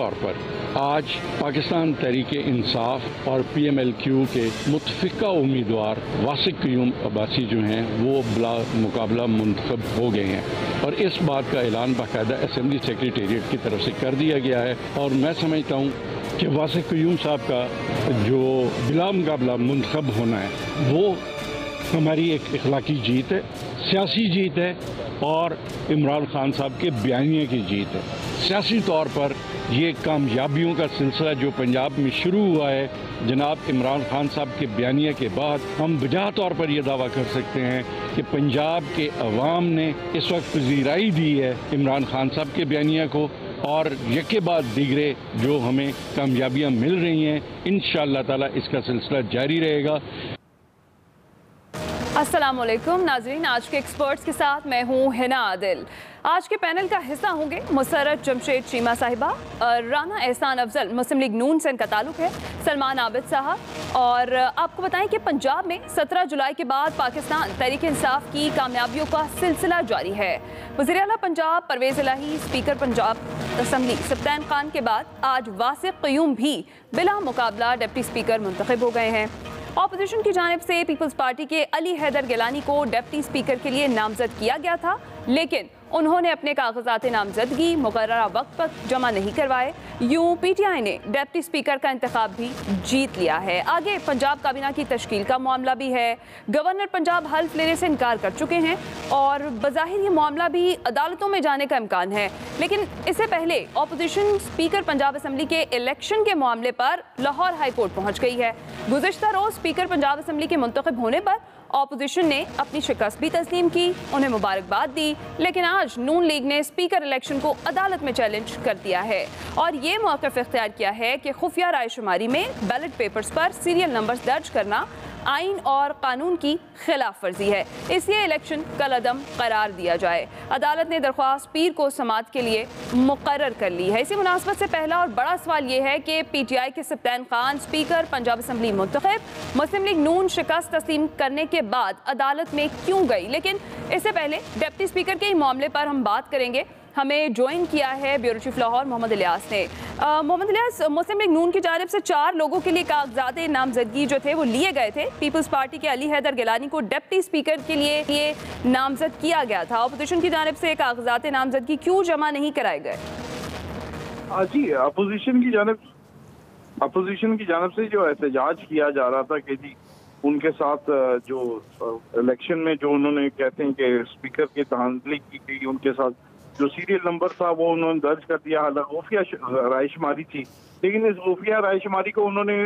طور پر آج پاکستان تحریک انصاف اور پی ایم ایل کیو کے متفقہ امیدوار واسق قیوم عباسی جو ہیں وہ بلا مقابلہ منتخب ہو گئے ہیں، اور اس بات کا اعلان باقاعدہ اسمبلی سیکریٹریٹ کی طرف سے کر دیا گیا ہے، اور میں سمجھتا ہوں کہ واسق قیوم صاحب کا جو بلا مقابلہ منتخب ہونا ہے وہ ہماری ایک اخلاقی جیت ہے، سیاسی جیت ہے، اور عمران خان صاحب کے بیانیے کی جیت ہے۔ سیاسی طور پر یہ کامیابیوں کا سلسلہ جو پنجاب میں شروع ہوا ہے جناب عمران خان صاحب کے بیانیے کے بعد، ہم بجا طور پر یہ دعویٰ کر سکتے ہیں کہ پنجاب کے عوام نے اس وقت پذیرائی دی ہے عمران خان صاحب کے بیانیے کو، اور یکے بعد دیگرے جو ہمیں کامیابیاں مل رہی ہیں انشاءاللہ تعالی اس کا سلسلہ جاری رہے گا۔ السلام علیکم ناظرین، آج کے ایکسپرٹس کے ساتھ میں ہوں ہنا عادل۔ آج کے پینل کا حصہ ہوں گے مسرت جمشید چیمہ صاحبہ، رانا احسان افضل مسلم لیگ نون سے ان کا تعلق ہے، سلمان عابد صاحب، اور آپ کو بتائیں کہ پنجاب میں 17 جولائی کے بعد پاکستان تحریک انصاف کی کامیابیوں کا سلسلہ جاری ہے۔ وزیر اعلیٰ پنجاب پرویز الہی، اسپیکر پنجاب اسمبلی سبطین خان کے بعد آج واسق قیوم بھی بلا مقابلہ ڈپٹی اسپیکر منتخب ہو گئے ہیں۔ اپوزیشن کی جانب سے پیپلز پارٹی کے علی حیدر گیلانی کو ڈپٹی اسپیکر کے لیے نامزد کیا گیا تھا، لیکن انہوں نے اپنے کاغذات نامزدگی مقررہ وقت پر جمع نہیں کروائے۔ یوں پی ٹی آئی نے ڈپٹی اسپیکر کا انتخاب بھی جیت لیا ہے۔ آگے پنجاب کابینہ کی تشکیل کا معاملہ بھی ہے۔ گورنر پنجاب حلف لینے سے انکار کر چکے ہیں اور بظاہر یہ معاملہ بھی عدالتوں میں جانے کا امکان ہے، لیکن اس سے پہلے اپوزیشن اسپیکر پنجاب اسمبلی کے الیکشن کے معاملے پر لاہور ہائی کورٹ پہنچ گئی ہے۔ گزشتہ روز اسپیکر پنجاب اسمبلی کے منتخب ہونے پر اپوزیشن نے اپنی شکست بھی تسلیم کی، انہیں مبارکباد دی، لیکن آج نون لیگ نے اسپیکر الیکشن کو عدالت میں چیلنج کر دیا ہے اور یہ موقف اختیار کیا ہے کہ خفیہ رائے شماری میں بیلٹ پیپرز پر سیریل نمبرز درج کرنا آئین اور قانون کی خلاف ورزی ہے، اس لیے الیکشن کالعدم قرار دیا جائے۔ عدالت نے درخواست پیر کو سماعت کے لیے مقرر کر لی ہے۔ اسی مناسبت سے پہلا اور بڑا سوال یہ ہے کہ پی ٹی آئی کے سبطین خان اسپیکر پنجاب اسمبلی منتخب، مسلم لیگ نون شکست تسلیم کرنے کے بعد عدالت میں کیوں گئی؟ لیکن اس سے پہلے ڈپٹی اسپیکر کے معاملے پر ہم بات کریں گے۔ ہمیں جوائن کیا ہے بیورو چیف لاہور محمد الیاس نے۔ محمد الیاس، مسلم لیگ نون کی جانب سے 4 لوگوں کے لیے کاغذات نامزدگی جو تھے وہ لیے گئے تھے۔ پیپلز پارٹی کے علی حیدر گیلانی کو ڈپٹی اسپیکر کے لیے نامزد کیا گیا تھا، اپوزیشن کی جانب سے کاغذات نامزدگی کیوں جمع نہیں کرائے گئے؟ جی، اپوزیشن کی جانب سے جو احتجاج کیا جا رہا تھا کہ جی ان کے ساتھ جو الیکشن میں جو انہوں نے کہتے ہیں کہ اسپیکر کی دھاندلی کی گئی، ان کے ساتھ جو سیریل نمبر تھا وہ انہوں نے درج کر دیا، حالانکہ خفیہ رائے شماری تھی، لیکن اس خفیہ رائے شماری کو انہوں نے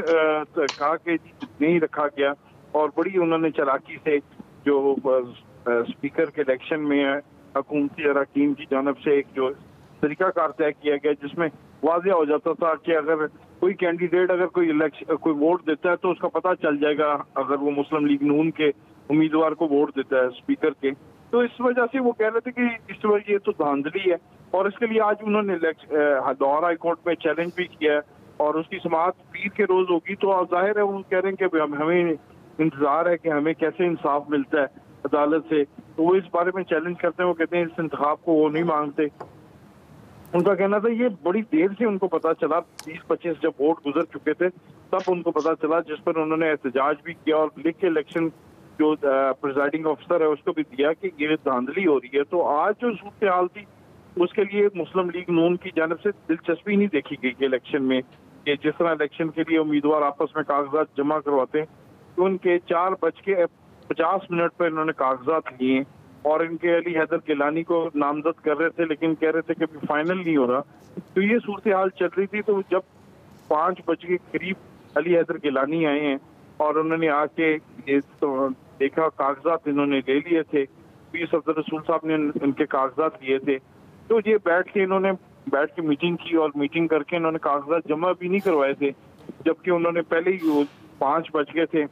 کہا کہ نہیں رکھا گیا، اور بڑی انہوں نے چالاکی سے جو اسپیکر کے الیکشن میں حکومتی اراکین کی جانب سے ایک جو طریقہ کار طے کیا گیا جس میں واضح ہو جاتا تھا کہ اگر کوئی کینڈیڈیٹ اگر کوئی ووٹ دیتا ہے تو اس کا پتہ چل جائے گا اگر وہ مسلم لیگ نون کے امیدوار کو ووٹ دیتا ہے اسپیکر کے، تو اس وجہ سے وہ کہہ رہے تھے کہ اس وجہ یہ تو دھاندلی ہے، اور اس کے لیے آج انہوں نے لاہور ہائی کورٹ میں چیلنج بھی کیا ہے، اور اس کی سماعت پیر کے روز ہوگی، تو ظاہر ہے وہ کہہ رہے ہیں کہ ہمیں انتظار ہے کہ ہمیں کیسے انصاف ملتا ہے عدالت سے، تو وہ اس بارے میں چیلنج کرتے ہیں، وہ کہتے ہیں اس انتخاب کو وہ نہیں مانگتے۔ ان کا کہنا تھا یہ بڑی دیر سے ان کو پتا چلا، 20-25 جب ووٹ گزر چکے تھے تب ان کو پتا چلا، جس پر انہوں نے احتجاج بھی کیا اور لکھ کے الیکشن جو پریزائڈنگ آفیسر ہے اس کو بھی دیا کہ یہ دھاندلی ہو رہی ہے۔ تو آج جو صورتحال تھی اس کے لیے مسلم لیگ نون کی جانب سے دلچسپی نہیں دیکھی گئی کہ الیکشن میں کہ جس طرح الیکشن کے لیے امیدوار آپس میں کاغذات جمع کرواتے ہیں، تو ان کے 4:50 پر انہوں نے کاغذات لیے اور ان کے علی حیدر گیلانی کو نامزد کر رہے تھے، لیکن کہہ رہے تھے کہ فائنل نہیں ہو رہا، تو یہ صورتحال چل رہی تھی۔ تو جب 5 بج کے قریب علی حیدر گیلانی آئے ہیں اور انہوں نے آ کے دیکھا کاغذات انہوں نے لے لیے تھے، پیر صفدر رسول صاحب نے ان کے کاغذات لیے تھے، تو یہ بیٹھ کے میٹنگ کی اور میٹنگ کر کے انہوں نے کاغذات جمع بھی نہیں کروائے تھے، جبکہ انہوں نے پہلے ہی 5 بج گئے تھے۔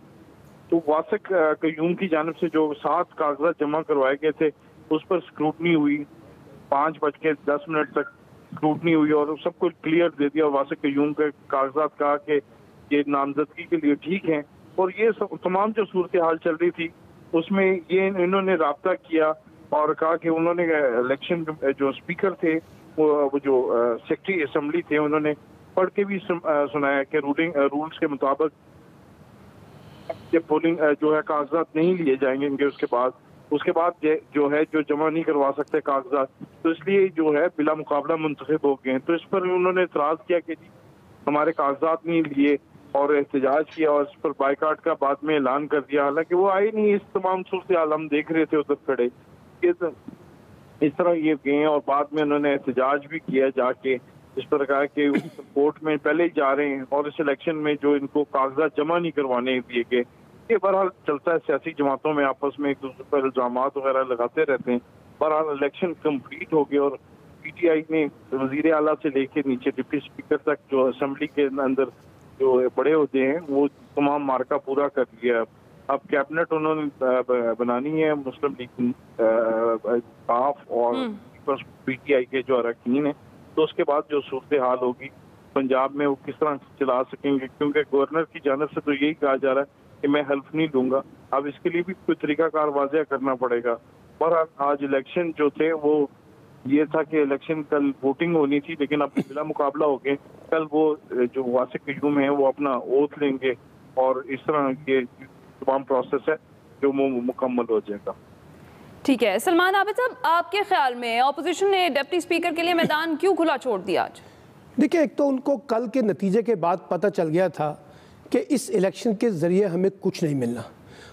تو واسق قیوم کی جانب سے جو 7 کاغذات جمع کروائے گئے تھے اس پر سکروٹنی ہوئی، 5:10 تک سکروٹنی ہوئی اور سب کچھ کلیئر دے دیا، اور واسق قیوم کے کاغذات کہا کہ یہ نامزدگی کے لیے ٹھیک ہیں۔ اور یہ تمام جو صورتحال چل رہی تھی اس میں یہ انہوں نے رابطہ کیا اور کہا کہ انہوں نے الیکشن جو اسپیکر تھے وہ جو سیکرٹری اسمبلی تھے انہوں نے پڑھ کے بھی سنایا کہ رولز کے مطابق پولنگ جو ہے کاغذات نہیں لیے جائیں گے ان کے اس کے بعد جو ہے جو جمع نہیں کروا سکتے کاغذات، تو اس لیے جو ہے بلا مقابلہ منتخب ہو گئے ہیں. تو اس پر انہوں نے اعتراض کیا کہ جی ہمارے کاغذات نہیں لیے اور احتجاج کیا اور اس پر بائیکاٹ کا بعد میں اعلان کر دیا، حالانکہ وہ آئے نہیں. اس تمام صورتحال ہم دیکھ رہے تھے ادھر کھڑے، اس طرح یہ گئے اور بعد میں انہوں نے احتجاج بھی کیا جا کے، اس پر کہا کہ کورٹ میں پہلے ہی جا رہے ہیں اور اس الیکشن میں جو ان کو کاغذات جمع نہیں کروانے دیے گئے. یہ بہرحال چلتا ہے سیاسی جماعتوں میں، آپس میں ایک دوسرے پر الزامات وغیرہ لگاتے رہتے ہیں. بہرحال الیکشن کمپلیٹ ہو گئے اور پی ٹی آئی نے وزیر اعلیٰ سے لے کے نیچے ڈپٹی اسپیکر تک جو اسمبلی کے اندر جو بڑے ہوتے ہیں وہ تمام مارکا پورا کر لیا. اب کیبنٹ انہوں نے بنانی ہے مسلم لیگ آف اور پی ٹی آئی کے جو اراکین ہیں، تو اس کے بعد جو صورتحال ہوگی پنجاب میں وہ کس طرح چلا سکیں گے، کیونکہ گورنر کی جانب سے تو یہی کہا جا رہا ہے کہ میں حلف نہیں دوں گا. اب اس کے لیے بھی کوئی طریقہ کار واضح کرنا پڑے گا. اور آج الیکشن جو تھے وہ یہ تھا کہ الیکشن کل ووٹنگ ہونی تھی، لیکن اب بلا مقابلہ ہو گئے. کل وہ جو واسق قیوم ہیں وہ اپنا اوتھ لیں گے اور اس طرح یہ تمام پروسیس ہے جو مکمل ہو جائے گا. ٹھیک ہے سلمان عابد صاحب، آپ کے خیال میں اپوزیشن نے ڈپٹی اسپیکر کے لیے میدان کیوں کھلا چھوڑ دیا آج؟ دیکھیں، ایک تو ان کو کل کے نتیجے کے بعد پتہ چل گیا تھا کہ اس الیکشن کے ذریعے ہمیں کچھ نہیں ملنا،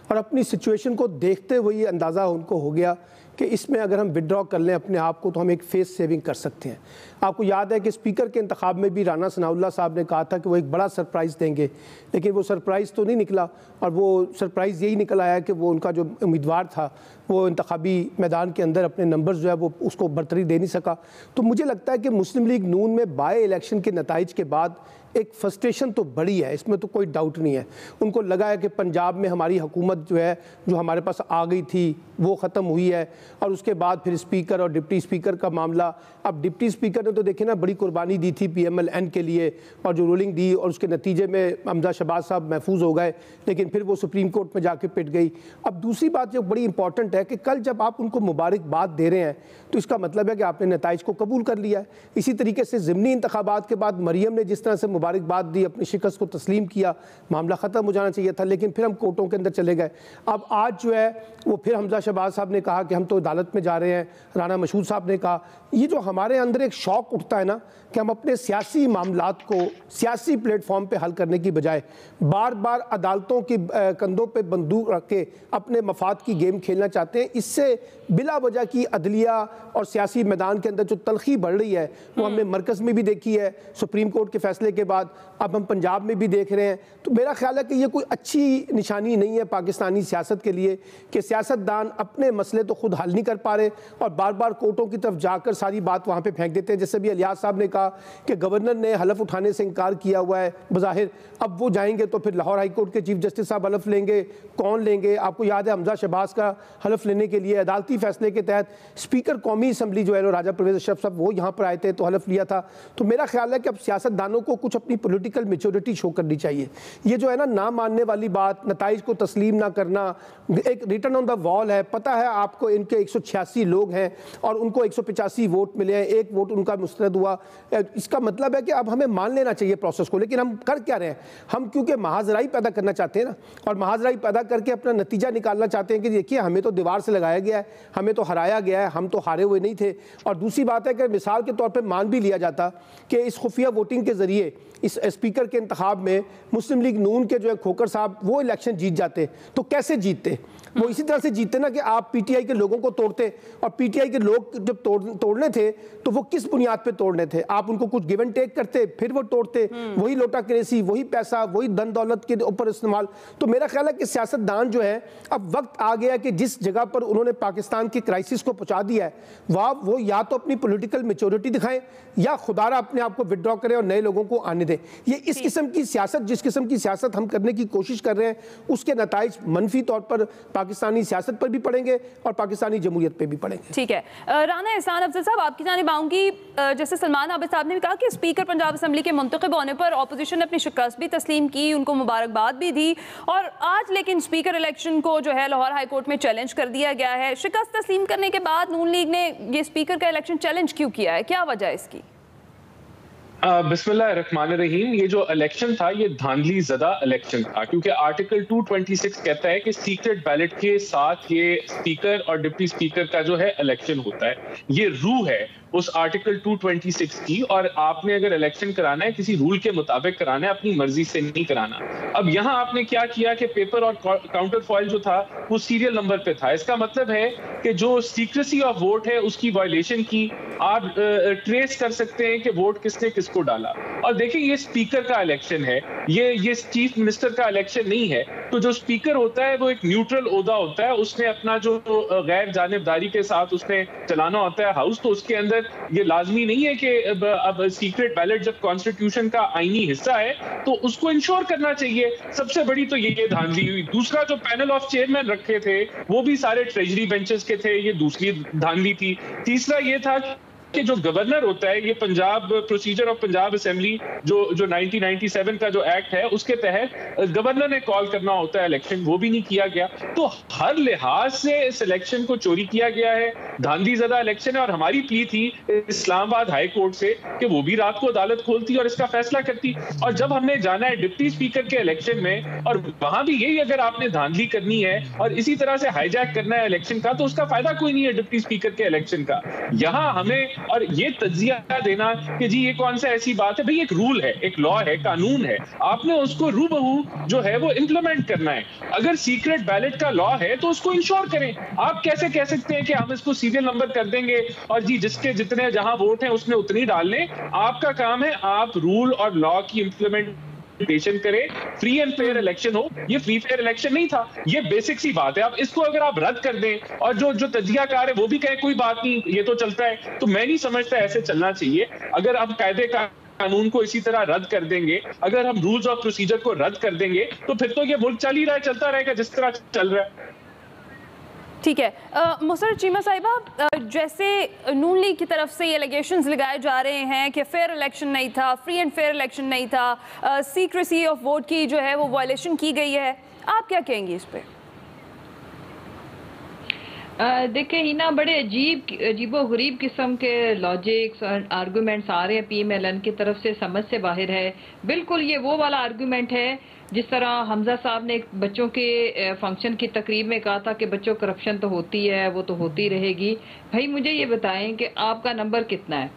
اور اپنی سچویشن کو دیکھتے ہوئے یہ اندازہ ان کو ہو گیا کہ اس میں اگر ہم وڈرا کر لیں اپنے آپ کو تو ہم ایک فیس سیونگ کر سکتے ہیں. آپ کو یاد ہے کہ اسپیکر کے انتخاب میں بھی رانا ثناء اللہ صاحب نے کہا تھا کہ وہ ایک بڑا سرپرائز دیں گے، لیکن وہ سرپرائز تو نہیں نکلا، اور وہ سرپرائز یہی نکل آیا کہ وہ ان کا جو امیدوار تھا وہ انتخابی میدان کے اندر اپنے نمبرز جو ہے وہ اس کو برتری دے نہیں سکا. تو مجھے لگتا ہے کہ مسلم لیگ نون میں بائی الیکشن کے نتائج کے بعد ایک فرسٹریشن تو بڑی ہے، اس میں تو کوئی ڈاؤٹ نہیں ہے. ان کو لگا ہے کہ پنجاب میں ہماری حکومت جو ہے جو ہمارے پاس آ گئی تھی وہ ختم ہوئی ہے، اور اس کے بعد پھر اسپیکر اور ڈپٹی اسپیکر کا معاملہ. اب ڈپٹی اسپیکر نے تو دیکھیں نا بڑی قربانی دی تھی پی ایم ایل این کے لیے، اور جو رولنگ دی اور اس کے نتیجے میں حمزہ شہباز صاحب محفوظ ہو گئے، لیکن پھر وہ سپریم کورٹ میں جا کے پٹ گئی. اب دوسری بات جو بڑی امپورٹنٹ ہے کہ کل جب آپ ان کو مبارکباد دے رہے ہیں تو اس کا مطلب ہے کہ آپ نے نتائج کو قبول کر لیا ہے. اسی طریقے سے ضمنی انتخابات کے بعد مریم نے جس طرح سے مبارکباد دی، اپنی شکست کو تسلیم کیا، معاملہ ختم ہو جانا چاہیے تھا، لیکن پھر ہم کورٹوں کے اندر چلے گئے. اب آج جو ہے وہ پھر حمزہ شہباز صاحب نے کہا کہ ہم تو عدالت میں جا رہے ہیں، رانا مشہور صاحب نے کہا. یہ جو ہمارے اندر ایک شوق اٹھتا ہے نا کہ ہم اپنے سیاسی معاملات کو سیاسی پلیٹ فارم پہ حل کرنے کی بجائے بار بار عدالتوں کی کندھوں پہ بندوق رکھ کے اپنے مفاد کی گیم کھیلنا چاہتے ہیں، اس سے بلا وجہ کی عدلیہ اور سیاسی میدان کے اندر جو تلخی بڑھ رہی ہے وہ ہم نے مرکز میں بھی دیکھی ہے سپریم کورٹ کے فیصلے کے بعد، اب ہم پنجاب میں بھی دیکھ رہے ہیں. تو میرا خیال ہے کہ یہ کوئی اچھی نشانی نہیں ہے پاکستانی سیاست کے لیے کہ سیاستدان اپنے مسئلے تو خود حل نہیں کر پا رہے اور بار بار کورٹوں کی طرف جا کر ساری بات وہاں پہ پھینک دیتے ہیں. جیسے بھی الیاس صاحب نے کہا کہ گورنر نے حلف اٹھانے سے انکار کیا ہوا ہے بظاہر، اب وہ جائیں گے تو پھر لاہور ہائی کورٹ کے چیف جسٹس صاحب حلف لیں گے. کون لیں گے؟ آپ کو یاد ہے حمزہ شہباز کا حلف لینے کے لیے عدالتی فیصلے کے تحت اسپیکر قومی اسمبلی جو ہے راجہ پرویز اشرف صاحب وہ یہاں پر آئے تھے تو حلف لیا تھا. تو میرا خیال ہے کہ اب سیاستدانوں کو کچھ اپنی پولیٹیکل میچورٹی شو کرنی چاہیے. یہ جو ہے نا ماننے والی بات، نتائج کو تسلیم نہ کرنا، ایک ریٹن آن دا وال ہے. پتہ ہے آپ کو ان کے 186 لوگ ہیں اور ان کو 185 ووٹ ملے ہیں، ایک ووٹ ان کا مسترد ہوا. اس کا مطلب ہے کہ اب ہمیں مان لینا چاہیے پروسیس کو، لیکن ہم کر کیا رہے ہیں؟ ہم کیونکہ محاذرائی پیدا کرنا چاہتے ہیں نا، اور محاذرائی پیدا کر کے اپنا نتیجہ نکالنا چاہتے ہیں کہ دیکھیے ہمیں تو دیوار سے لگایا گیا ہے، ہمیں تو ہرایا گیا ہے، ہم تو ہارے ہوئے نہیں تھے. اور دوسری بات ہے کہ مثال کے طور پہ مان بھی لیا جاتا کہ اس خفیہ ووٹنگ کے ذریعے اس اسپیکر کے انتخاب میں مسلم لیگ نون کے جو ہے کھوکر صاحب وہ الیکشن جیت جاتے تو کیسے جیتتے؟ وہ اسی طرح سے جیتتے نا کہ آپ پی ٹی آئی کے لوگوں کو توڑتے، اور پی ٹی آئی کے لوگ جب توڑنے تھے تو وہ کس بنیاد پہ توڑنے تھے؟ آپ ان کو کچھ گیو اینڈ ٹیک کرتے پھر وہ توڑتے، وہی لوٹا کریسی، وہی پیسہ، وہی دھن دولت کے اوپر استعمال. تو میرا خیال ہے کہ سیاستدان جو ہے اب وقت آ گیا کہ جس جگہ پر انہوں نے پاکستان کے کرائسس کو پہنچا دیا ہے وہ یا تو اپنی پولیٹیکل میچورٹی دکھائیں یا خدارہ اپنے آپ کو وڈرا کریں اور نئے لوگوں کو آنے دیں. یہ اس قسم کی سیاست، جس قسم کی سیاست ہم کرنے کی کوشش کر رہے ہیں، اس کے نتائج منفی طور پر پاکستانی سیاست پر بھی پڑیں گے اور پاکستانی पाकिस्तानी जमहूरियत पे भी पड़ेंगे। ठीक है, राना एहसान अफजल साहब, आपकी जानिब आऊँगी। जैसे सलमान आबिद साहब ने भी कहा कि स्पीकर पंजाब असम्बली के मुंतखब होने पर अपोजिशन ने अपनी शिकस्त भी तस्लीम की, उनको मुबारकबाद भी दी, और आज लेकिन स्पीकर इलेक्शन को जो है लाहौर हाई कोर्ट में चैलेंज कर दिया गया है। शिकस्त तस्लीम करने के बाद नून लीग ने ये स्पीकर का इलेक्शन चैलेंज क्यों किया है, क्या वजह है इसकी? बिस्मिल्लाहिर्रहमानिर्रहीम। ये जो इलेक्शन था ये धांधली ज़दा इलेक्शन था, क्योंकि आर्टिकल 226 कहता है कि सीक्रेट बैलेट के साथ ये स्पीकर और डिप्टी स्पीकर का जो है इलेक्शन होता है। ये रूह है उस आर्टिकल 226 की, और आपने अगर इलेक्शन कराना है किसी रूल के मुताबिक कराना है, अपनी मर्जी से नहीं कराना। अब यहाँ आपने क्या किया कि पेपर और काउंटर फॉइल जो था वो सीरियल नंबर पे था। इसका मतलब है कि जो सीक्रेसी ऑफ वोट है उसकी वायलेशन की आप ट्रेस कर सकते हैं कि वोट किसने किसको डाला। और देखिए ये स्पीकर का इलेक्शन है, ये चीफ मिनिस्टर का इलेक्शन नहीं है। तो जो स्पीकर होता है वो एक न्यूट्रल ओहदा होता है, उसने अपना जो गैर जानिबदारी के साथ उसने चलाना होता है हाउस। तो उसके अंदर ये लाजमी नहीं है कि अब सीक्रेट बैलेट जब कॉन्स्टिट्यूशन का आईनी हिस्सा है तो उसको इंश्योर करना चाहिए। सबसे बड़ी तो ये धांधली हुई। दूसरा, जो पैनल ऑफ चेयरमैन रखे थे वो भी सारे ट्रेजरी बेंचेस के थे, ये दूसरी धांधली थी। तीसरा ये था कि जो गवर्नर होता है, ये Punjab procedure of Punjab assembly जो 1997 का जो एक्ट है उसके तहत गवर्नर ने कॉल करना होता है इलेक्शन, वो भी नहीं किया गया। तो हर लिहाज से इस इलेक्शन को चोरी किया गया है, धांधली ज़दा इलेक्शन है। और हमारी प्ली थी इस्लामाबाद हाई कोर्ट से कि वो भी रात को अदालत खोलती और इसका फैसला करती। और जब हमने जाना है डिप्टी स्पीकर के इलेक्शन में और वहां भी यही अगर आपने धांधली करनी है और इसी तरह से हाईजैक करना है इलेक्शन का, तो उसका फायदा कोई नहीं है डिप्टी स्पीकर के इलेक्शन का। यहाँ हमें और ये तज्जिया देना कि जी ये कौन सा ऐसी बात है, भाई एक रूल है, एक लॉ है, कानून है, आपने उसको रूबहू जो है वो इंप्लीमेंट करना है। अगर सीक्रेट बैलेट का लॉ है तो उसको इंश्योर करें। आप कैसे कह सकते हैं कि हम इसको सीरियल नंबर कर देंगे और जी जिसके जितने जहां वोट हैं उसने उतनी डालने। आपका काम है आप रूल और लॉ की इंप्लीमेंटेशन करें, फ्री एंड फेयर इलेक्शन हो। ये फ्री फेयर इलेक्शन नहीं था, ये बेसिक सी बात है। अब इसको अगर आप रद्द कर दें और जो तज्जियाकार है वो भी कहे कोई बात नहीं ये तो चलता है, तो मैं नहीं समझता ऐसे चलना चाहिए। अगर हम कायदे का कानून को इसी तरह रद्द कर देंगे, अगर हम रूल्स ऑफ प्रोसीजर को रद्द कर देंगे, तो फिर तो ये मुल्क चल ही रहा है, चलता रहेगा जिस तरह चल रहा है। ठीक है, मुसर्रत चीमा साहिबा, जैसे नून लीग की तरफ से ये एलिगेशंस लगाए जा रहे हैं कि फेयर इलेक्शन नहीं था, फ्री एंड फेयर इलेक्शन नहीं था, सीक्रेसी ऑफ वोट की जो है वो वायलेशन की गई है, आप क्या कहेंगी इस पे? देखिए हिना, बड़े अजीबो गरीब किस्म के लॉजिक्स और आर्गूमेंट्स आ रहे हैं PMLN की तरफ से, समझ से बाहर है। बिल्कुल ये वो वाला आर्गूमेंट है जिस तरह हमजा साहब ने बच्चों के फंक्शन की तकरीब में कहा था कि बच्चों करप्शन तो होती है, वो तो होती रहेगी। भाई मुझे ये बताएं कि आपका नंबर कितना है?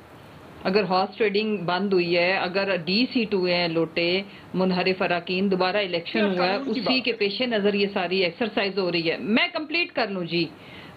अगर हॉर्स ट्रेडिंग बंद हुई है, अगर DC हुए हैं लोटे, मुनहरिफ अराकीन, दोबारा इलेक्शन हुआ है, उसी के पेश नज़र ये सारी एक्सरसाइज हो रही है। मैं कंप्लीट कर लूँ जी।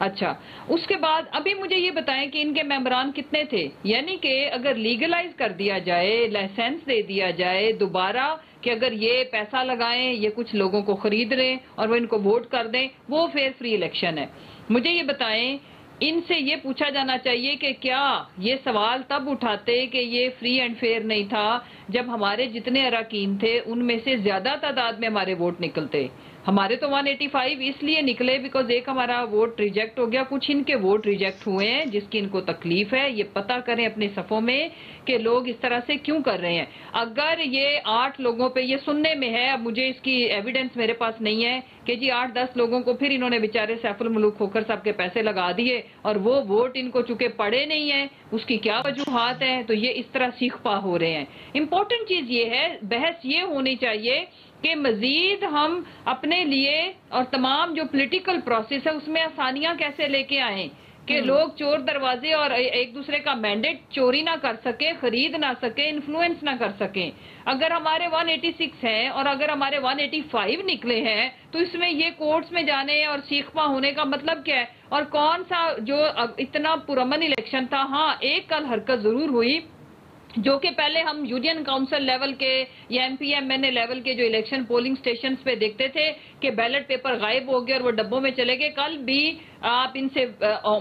अच्छा, उसके बाद अभी मुझे ये बताएं कि इनके मेंबरान कितने थे? यानी कि अगर लीगलाइज कर दिया जाए, लाइसेंस दे दिया जाए दोबारा कि अगर ये पैसा लगाएं, ये कुछ लोगों को खरीद लें और वो इनको वोट कर दें, वो फेयर फ्री इलेक्शन है। मुझे ये बताएं, इनसे ये पूछा जाना चाहिए कि क्या ये सवाल तब उठाते कि ये फ्री एंड फेयर नहीं था जब हमारे जितने अराकीन थे उनमें से ज्यादा तादाद में हमारे वोट निकलते। हमारे तो 185 इसलिए निकले बिकॉज एक हमारा वोट रिजेक्ट हो गया, कुछ इनके वोट रिजेक्ट हुए हैं जिसकी इनको तकलीफ है। ये पता करें अपने सफ़ों में कि लोग इस तरह से क्यों कर रहे हैं। अगर ये 8 लोगों पे, ये सुनने में है, अब मुझे इसकी एविडेंस मेरे पास नहीं है कि जी 8-10 लोगों को फिर इन्होंने बेचारे सैफुल मुल्क खोखर साहब के पैसे लगा दिए और वो वोट इनको चूंकि पड़े नहीं है, उसकी क्या वजूहात है, तो ये इस तरह सीख पा हो रहे हैं। इंपॉर्टेंट चीज ये है, बहस ये होनी चाहिए कि मजीद हम अपने लिए और तमाम जो पॉलिटिकल प्रोसेस है उसमें आसानियां कैसे लेके आए कि लोग चोर दरवाजे और एक दूसरे का मैंडेट चोरी ना कर सके, खरीद ना सके, इन्फ्लुएंस ना कर सके। अगर हमारे 186 हैं और अगर हमारे 185 निकले हैं तो इसमें ये कोर्ट्स में जाने और सीखपा होने का मतलब क्या है? और कौन सा जो इतना पुरअमन इलेक्शन था? हाँ, एक कल हरकत जरूर हुई जो कि पहले हम यूनियन काउंसिल लेवल के या MPMNA लेवल के जो इलेक्शन पोलिंग स्टेशंस पे देखते थे कि बैलेट पेपर गायब हो गए और वो डब्बों में चले गए। कल भी आप इनसे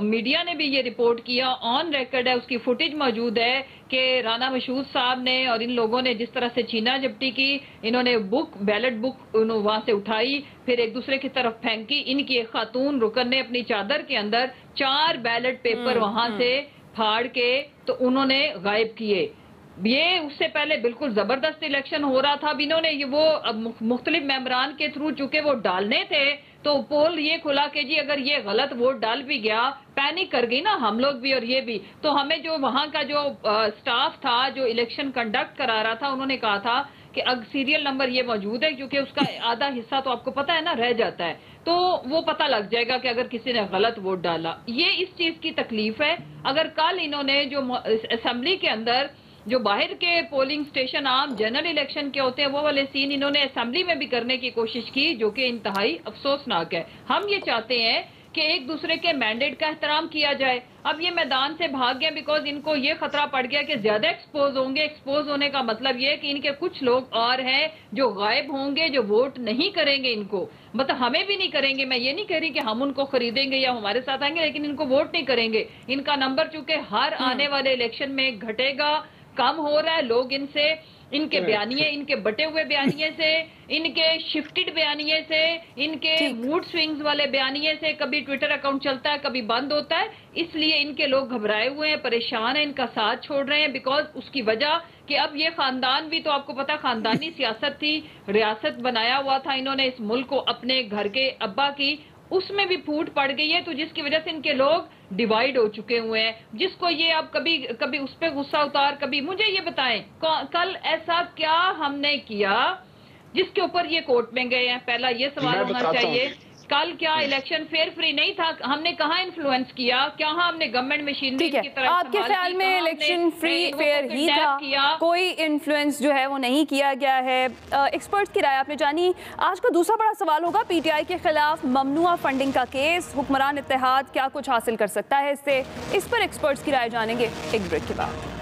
मीडिया ने भी ये रिपोर्ट किया, ऑन रिकॉर्ड है, उसकी फुटेज मौजूद है कि राना मशहूद साहब ने और इन लोगों ने जिस तरह से छीना झपटी की, इन्होंने बैलेट बुक वहां से उठाई, फिर एक दूसरे की तरफ फेंकी। इनकी एक खातून रुकन ने अपनी चादर के अंदर 4 बैलेट पेपर वहां से फाड़ के तो उन्होंने गायब किए। ये उससे पहले बिल्कुल जबरदस्त इलेक्शन हो रहा था। अब इन्होंने ये वो मुख्तलिफ मेंबरान के थ्रू चूंकि वो डालने थे तो पोल ये खुला कि जी अगर ये गलत वोट डाल भी गया, पैनिक कर गई ना हम लोग भी और ये भी, तो हमें जो वहां का जो स्टाफ था जो इलेक्शन कंडक्ट करा रहा था, उन्होंने कहा था कि अब सीरियल नंबर ये मौजूद है, क्योंकि उसका आधा हिस्सा तो आपको पता है ना रह जाता है, तो वो पता लग जाएगा कि अगर किसी ने गलत वोट डाला। ये इस चीज की तकलीफ है। अगर कल इन्होंने जो असेंबली के अंदर जो बाहर के पोलिंग स्टेशन आम जनरल इलेक्शन के होते हैं वो वाले सीन इन्होंने असेंबली में भी करने की कोशिश की, जो कि इंतहाई अफसोसनाक है। हम ये चाहते हैं कि एक दूसरे के मैंडेट का एहतराम किया जाए। अब ये मैदान से भाग गए बिकॉज इनको ये खतरा पड़ गया कि ज्यादा एक्सपोज होंगे। एक्सपोज होने का मतलब ये है कि इनके कुछ लोग और हैं जो गायब होंगे, जो वोट नहीं करेंगे इनको, मतलब हमें भी नहीं करेंगे। मैं ये नहीं कह रही कि हम उनको खरीदेंगे या हमारे साथ आएंगे, लेकिन इनको वोट नहीं करेंगे। इनका नंबर चूंकि हर आने वाले इलेक्शन में घटेगा, कम हो रहा है। लोग इनसे इनके बयानिए, इनके बटे हुए बयानिए से, इनके शिफ्टेड बयानिए से, इनके मूड स्विंग्स वाले बयानिए से, कभी ट्विटर अकाउंट चलता है कभी बंद होता है, इसलिए इनके लोग घबराए हुए हैं, परेशान हैं, इनका साथ छोड़ रहे हैं। बिकॉज उसकी वजह कि अब ये खानदान भी तो आपको पता खानदानी सियासत थी, रियासत बनाया हुआ था इन्होंने इस मुल्क को अपने घर के अब्बा की, उसमें भी फूट पड़ गई है, तो जिसकी वजह से इनके लोग डिवाइड हो चुके हुए हैं। जिसको ये अब कभी कभी उस पे गुस्सा उतार, कभी मुझे ये बताएं कल ऐसा क्या हमने किया जिसके ऊपर ये कोर्ट में गए हैं? पहला ये सवाल होना चाहिए। कल क्या इलेक्शन फेयर फ्री नहीं था? हमने कहाँ इन्फ्लुएंस किया? क्या हमने गवर्नमेंट मशीनरी की तरफ आपके ख्याल में इलेक्शन फ्री फेयर ही था, कोई इन्फ्लुएंस जो है वो नहीं किया गया है? एक्सपर्ट्स की राय आपने जानी। आज का दूसरा बड़ा सवाल होगा PTI के खिलाफ ममनुआ फंडिंग का केस, हुक्मरान इत्तेहाद क्या कुछ हासिल कर सकता है इससे? इस पर एक्सपर्ट्स की राय जानेंगे एक ब्रेक के बाद।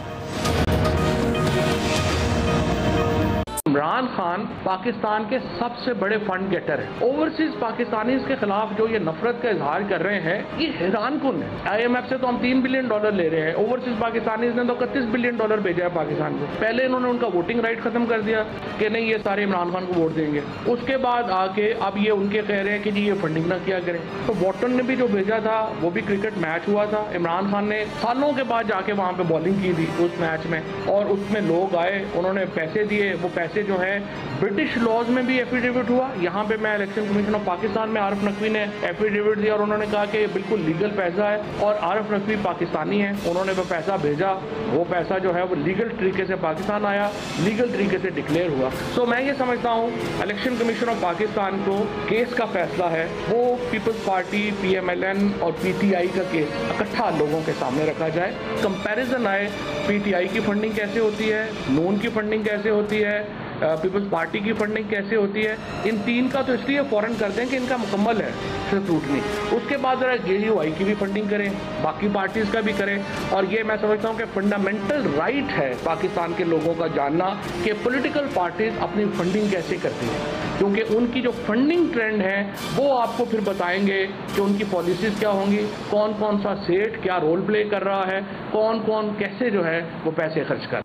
इमरान खान पाकिस्तान के सबसे बड़े फंड गेटर है। ओवरसीज पाकिस्तानी के खिलाफ जो ये नफरत का इजहार कर रहे हैं, ये हैरान कुन है। IMF से तो हम $3 बिलियन ले रहे हैं, ओवरसीज पाकिस्तानी ने तो $31 बिलियन भेजा है पाकिस्तान को। पहले इन्होंने उनका वोटिंग राइट खत्म कर दिया कि नहीं ये सारे इमरान खान को वोट देंगे, उसके बाद आके अब ये उनके कह रहे हैं कि जी ये फंडिंग ना किया करें। तो वोटन ने भी जो भेजा था वो भी क्रिकेट मैच हुआ था, इमरान खान ने सालों के बाद जाके वहां पे बॉलिंग की थी उस मैच में, और उसमें लोग आए, उन्होंने पैसे दिए, वो पैसे जो है ब्रिटिश लॉज में भी एफिडेविट हुआ। यहाँ पे मैं इलेक्शन कमीशन ऑफ पाकिस्तान में आरिफ नकवी ने एफिडेविट दिया और उन्होंने कहा कि ये बिल्कुल लीगल पैसा है, और आरिफ नकवी पाकिस्तानी है, उन्होंने वो पैसा भेजा, वो पैसा जो है वो लीगल तरीके से पाकिस्तान आया, लीगल तरीके से डिक्लेयर हुआ। तो मैं ये समझता हूँ इलेक्शन कमीशन ऑफ पाकिस्तान को केस का फैसला है वो पीपल्स पार्टी, PMLN और PTI का केस इकट्ठा लोगों के सामने रखा जाए, कंपैरिजन आए PTI की फंडिंग कैसे होती है, नून की फंडिंग कैसे होती है, पीपल्स पार्टी की फंडिंग कैसे होती है। इन तीन का तो इसलिए फौरन करते हैं कि इनका मुकम्मल है स्क्रूटनी, उसके बाद जरा JUI की भी फंडिंग करें, बाकी पार्टीज का भी करें। और ये मैं समझता हूँ कि फंडामेंटल राइट है पाकिस्तान के लोगों का जानना कि पॉलिटिकल पार्टीज अपनी फंडिंग कैसे करती हैं, क्योंकि उनकी जो फंडिंग ट्रेंड है वो आपको फिर बताएंगे कि उनकी पॉलिसीज क्या होंगी, कौन कौन सा सेट क्या रोल प्ले कर रहा है, कौन कौन कैसे जो है वो पैसे खर्च कर।